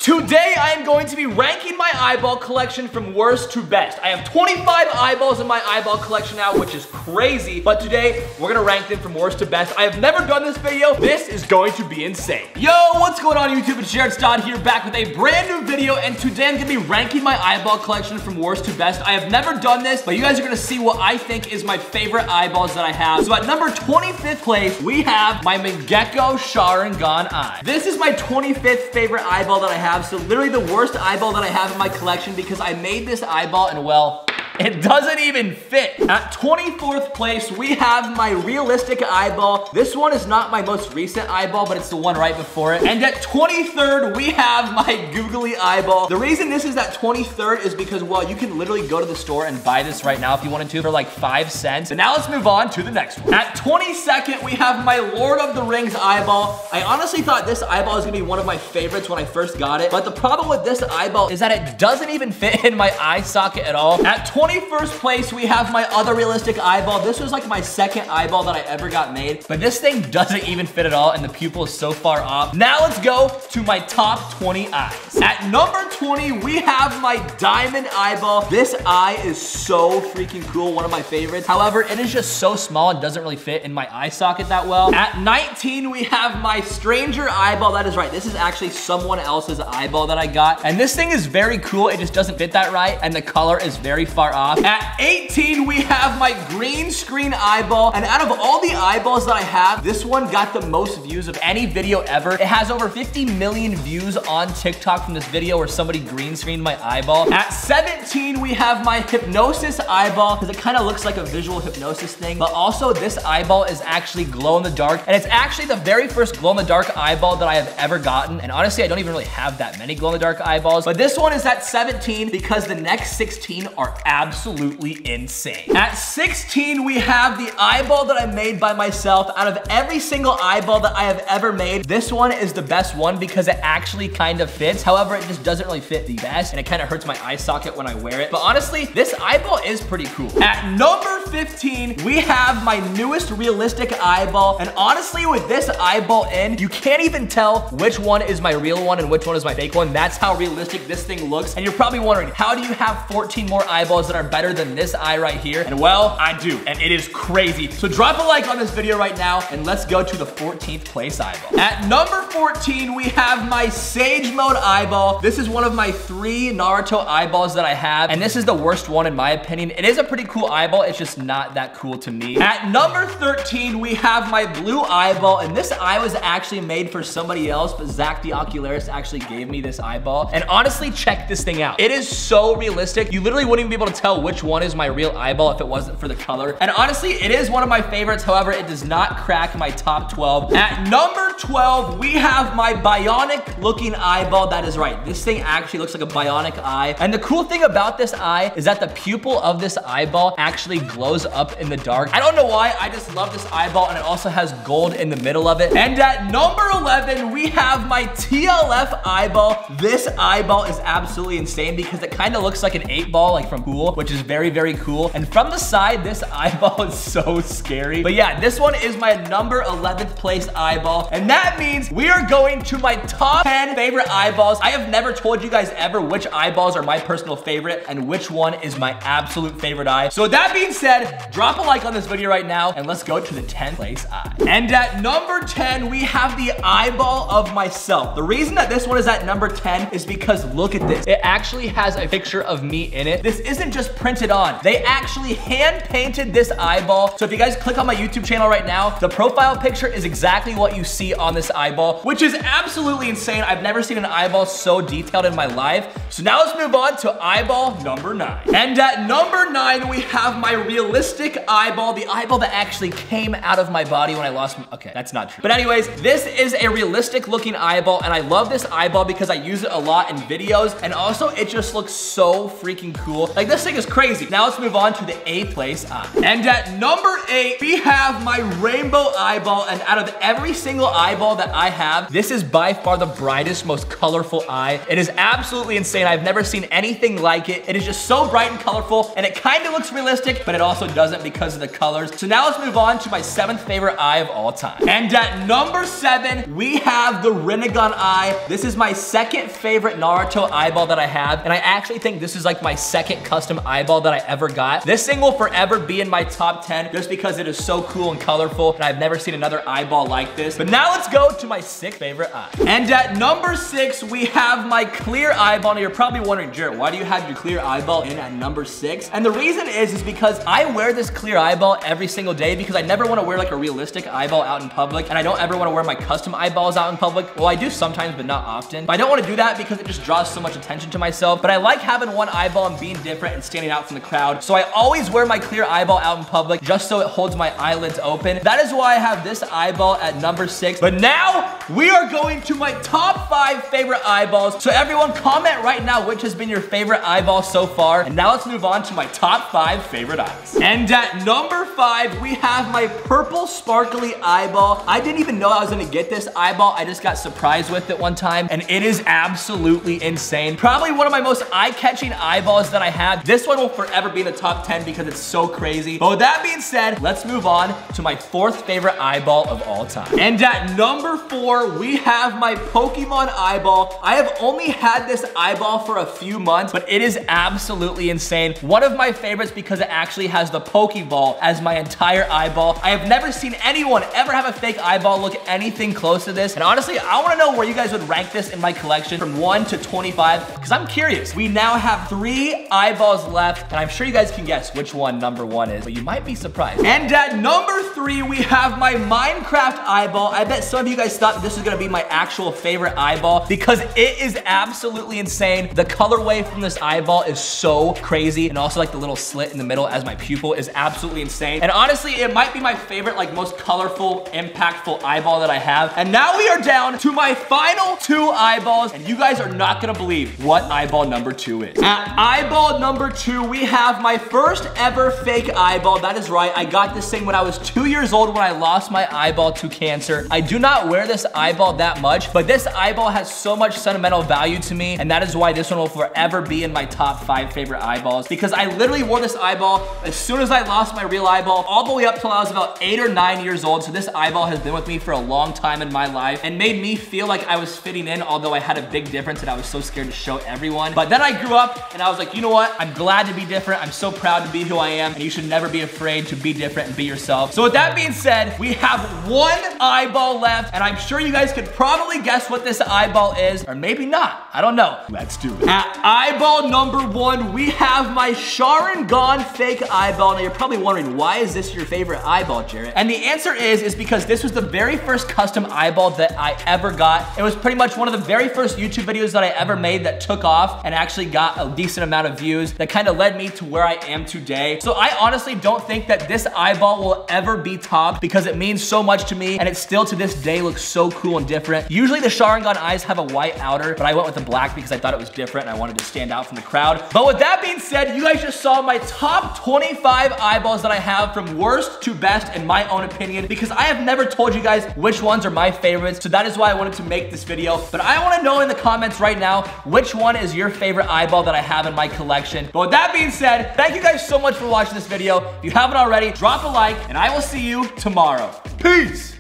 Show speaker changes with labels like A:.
A: Today I am going to be ranking my eyeball collection from worst to best. I have 25 eyeballs in my eyeball collection now, which is crazy, but today we're gonna rank them from worst to best. I have never done this video. This is going to be insane. Yo, what's going on YouTube? It's Jarrett Stod here, back with a brand new video, and today I'm gonna be ranking my eyeball collection from worst to best. I have never done this, but you guys are gonna see what I think is my favorite eyeballs that I have. So at number 25th place, we have my Mangekko Sharingan eye. This is my 25th favorite eyeball that I have. So literally the worst eyeball that I have in my collection because I made this eyeball and well, it doesn't even fit. At 24th place, we have my realistic eyeball. This one is not my most recent eyeball, but it's the one right before it. And at 23rd, we have my googly eyeball. The reason this is at 23rd is because, well, you can literally go to the store and buy this right now if you wanted to for like 5 cents. And now let's move on to the next one. At 22nd, we have my Lord of the Rings eyeball. I honestly thought this eyeball was gonna be one of my favorites when I first got it, but the problem with this eyeball is that it doesn't even fit in my eye socket at all. At 21st place, we have my other realistic eyeball. This was like my second eyeball that I ever got made, but this thing doesn't even fit at all, and the pupil is so far off. Now let's go to my top 20 eyes. At number 20, we have my diamond eyeball. This eye is so freaking cool, one of my favorites. However, it is just so small and doesn't really fit in my eye socket that well. At 19, we have my stranger eyeball. That is right, this is actually someone else's eyeball that I got, and this thing is very cool. It just doesn't fit that right, and the color is very far off. At 18, we have my green screen eyeball, and out of all the eyeballs that I have, this one got the most views of any video ever. It has over 50 million views on TikTok from this video where somebody green screened my eyeball. At 17, we have my hypnosis eyeball, because it kind of looks like a visual hypnosis thing, but also this eyeball is actually glow in the dark, and it's actually the very first glow in the dark eyeball that I have ever gotten, and honestly, I don't even really have that many glow in the dark eyeballs, but this one is at 17 because the next 16 are absolutely insane. At 16, we have the eyeball that I made by myself. Out of every single eyeball that I have ever made, this one is the best one because it actually kind of fits. However, it just doesn't really fit the best, and it kind of hurts my eye socket when I wear it. But honestly, this eyeball is pretty cool. At number 15, we have my newest realistic eyeball, and honestly, with this eyeball in, you can't even tell which one is my real one and which one is my fake one. That's how realistic this thing looks. And you're probably wondering, how do you have 14 more eyeballs that are better than this eye right here? And well, I do, and it is crazy. So drop a like on this video right now, and let's go to the 14th place eyeball. At number 14, we have my Sage Mode eyeball. This is one of my 3 Naruto eyeballs that I have, and this is the worst one in my opinion. It is a pretty cool eyeball, it's just not that cool to me. At number 13, we have my blue eyeball, and this eye was actually made for somebody else, but Zach the Oculist actually gave me this eyeball. And honestly, check this thing out. It is so realistic. You literally wouldn't even be able to tell which one is my real eyeball if it wasn't for the color. And honestly, it is one of my favorites. However, it does not crack my top 12. At number 12, we have my bionic looking eyeball. That is right. This thing actually looks like a bionic eye. And the cool thing about this eye is that the pupil of this eyeball actually glows up in the dark. I don't know why, I just love this eyeball, and it also has gold in the middle of it. And at number 11, we have my TLF eyeball. This eyeball is absolutely insane because it kind of looks like an 8-ball, like from Pool, which is very, very cool. And from the side, this eyeball is so scary. But yeah, this one is my number 11th place eyeball. And that means we are going to my top 10 favorite eyeballs. I have never told you guys ever which eyeballs are my personal favorite and which one is my absolute favorite eye. So with that being said, drop a like on this video right now, and let's go to the 10th place eye. And at number 10, we have the eyeball of myself. The reason that this one is at number 10 is because look at this. It actually has a picture of me in it. This isn't just printed on. They actually hand painted this eyeball. So if you guys click on my YouTube channel right now, the profile picture is exactly what you see on this eyeball, which is absolutely insane. I've never seen an eyeball so detailed in my life. So now let's move on to eyeball number 9. And at number 9, we have my realistic eyeball, the eyeball that actually came out of my body when I lost my, okay, that's not true. But anyways, this is a realistic looking eyeball, and I love this eyeball because I use it a lot in videos, and also it just looks so freaking cool. Like, this thing is crazy. Now let's move on to the 8th place eye. And at number 8, we have my rainbow eyeball, and out of every single eyeball that I have, this is by far the brightest, most colorful eye. It is absolutely insane. I've never seen anything like it. It is just so bright and colorful, and it kind of looks realistic, but it also doesn't because of the colors. So now let's move on to my 7th favorite eye of all time. And at number 7, we have the rinnegan eye. This is my 2nd favorite Naruto eyeball that I have, and I actually think this is like my 2nd custom eyeball that I ever got. This thing will forever be in my top 10 just because it is so cool and colorful, and I've never seen another eyeball like this. But now let's go to my 6th favorite eye. And at number 6, we have my clear eyeball. Now you're probably wondering, Jarrett, why do you have your clear eyeball in at number 6? And the reason is because I wear this clear eyeball every single day because I never want to wear like a realistic eyeball out in public, and I don't ever want to wear my custom eyeballs out in public. Well, I do sometimes, but not often. But I don't want to do that because it just draws so much attention to myself. But I like having one eyeball and being different and standing out from the crowd. So I always wear my clear eyeball out in public just so it holds my eyelids open. That is why I have this eyeball at number 6. But now we are going to my top 5 favorite eyeballs. So everyone comment right now which has been your favorite eyeball so far. And now let's move on to my top 5 favorite eyes. And at number 5, we have my purple sparkly eyeball. I didn't even know I was gonna get this eyeball. I just got surprised with it one time, and it is absolutely insane. Probably one of my most eye-catching eyeballs that I have. This one will forever be in the top 10 because it's so crazy. But with that being said, let's move on to my 4th favorite eyeball of all time. And at number 4, we have my Pokemon eyeball. I have only had this eyeball for a few months, but it is absolutely insane. One of my favorites because it actually has the Pokeball as my entire eyeball. I have never seen anyone ever have a fake eyeball look anything close to this. And honestly, I wanna know where you guys would rank this in my collection from 1 to 25, because I'm curious. We now have 3 eyeballs left, and I'm sure you guys can guess which one number 1 is, but you might be surprised. And at number 3, we have my Minecraft eyeball. I bet some of you guys thought this was gonna be my actual favorite eyeball because it is absolutely insane. The colorway from this eyeball is so crazy, and also like the little slit in the middle as my pupil is absolutely insane. And honestly, it might be my favorite, like most colorful, impactful eyeball that I have. And now we are down to my final 2 eyeballs, and you guys are not gonna believe what eyeball number 2 is. At eyeball number 2, we have my first ever fake eyeball. That is right, I got this thing when I was 2 years old when I lost my eyeball to cancer. I do not wear this eyeball that much, but this eyeball has so much sentimental value to me, and that is why this one will forever be in my top 5 favorite eyeballs, because I literally wore this eyeball as soon as I lost my real eyeball, all the way up till I was about 8 or 9 years old. So this eyeball has been with me for a long time in my life and made me feel like I was fitting in, although I had a big difference and I was so scared to show everyone. But then I grew up and I was like, you know what? I'm glad to be different. I'm so proud to be who I am, and you should never be afraid to be different and be yourself. So with that being said, we have 1 eyeball left, and I'm sure you guys could probably guess what this eyeball is, or maybe not. I don't know. Let's do it. At eyeball number 1, we have my sharingan fake eyeball. Now you're probably wondering, why is this your favorite eyeball, Jarrett? And the answer is because this was the very first custom eyeball that I ever got. It was pretty much one of the very first YouTube videos that I ever made that took off and actually got a decent amount of views that kind of led me to where I am today. So I honestly don't think that this eyeball will ever be topped because it means so much to me, and it still to this day looks so cool and different. Usually the sharingan eyes have a white outer, but I went with the black because I thought it was different and I wanted to stand out from the crowd. But with that being said, you guys just saw my top 25 eyeballs that I have from worst to best in my own opinion, because I have never told you guys which ones are my favorites. So that is why I wanted to make this video. But I want to know in the comments right now, which one is your favorite eyeball that I have in my collection. But with that being said, thank you guys so much for watching this video. If you haven't already, drop a like, and I will see you tomorrow. Peace.